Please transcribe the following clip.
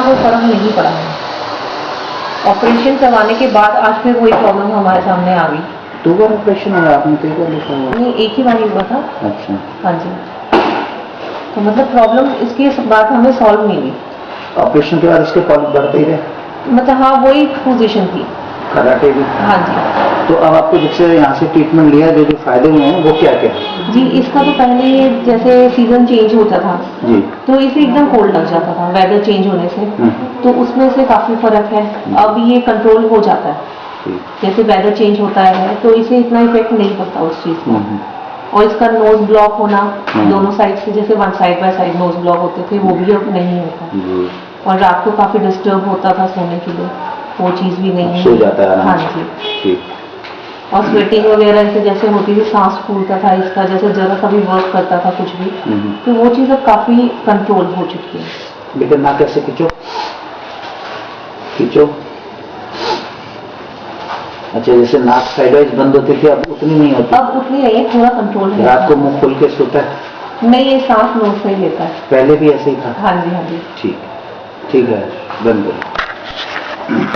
कोई फर्क नहीं पड़ा है। ऑपरेशन करवाने के बाद आज फिर वही प्रॉब्लम हमारे सामने आ गई। 2 बार ऑपरेशन हुआ आपने? 2 बार लिखा हुआ? नहीं, एक ही बार ही हुआ था। अच्छा। हाँ जी। तो मतलब प्रॉब्लम इसके बाद हमें सॉल्व नहीं हुई। ऑपरेशन के बाद इसके पॉलिप बढ़ते ही रहे? मतलब हाँ, वही पोजीशन थी। कराटे भी? हाँ जी। तो अब आपको जैसे यहाँ से ट्रीटमेंट लिया, जो जो फायदे हुए हैं वो क्या क्या? जी, इसका तो पहले जैसे सीजन चेंज होता था जी, तो इसे एकदम कोल्ड लग जाता था वेदर चेंज होने से, तो उसमें से काफी फर्क है। अब ये कंट्रोल हो जाता है। जैसे वेदर चेंज होता है तो इसे इतना इफेक्ट नहीं पड़ता उस चीज का। और इसका नोज ब्लॉक होना दोनों साइड से, जैसे one side by side nose block होते थे, वो भी अब नहीं होता। और रात को काफी डिस्टर्ब होता था सोने के लिए, वो चीज भी नहीं सो जाता है आराम हाँ जी। और स्वेटिंग वगैरह से जैसे होती थी, सांस फूलता था इसका, जैसे जरा सा भी वर्क करता था कुछ भी, तो वो चीज अब काफी कंट्रोल हो चुकी है। बेटा ना कैसे खींचो खींचो। अच्छा, जैसे नाक साइडवाइज बंद होती थी, अब उतनी नहीं होती? अब उतनी नहीं है, थोड़ा कंट्रोल है। रात को मुंह खोल के सोता है? नहीं, ये सांस नोज से ही लेता है। पहले भी ऐसे ही था? हाँ जी, हाँ जी। ठीक है, बंद करो।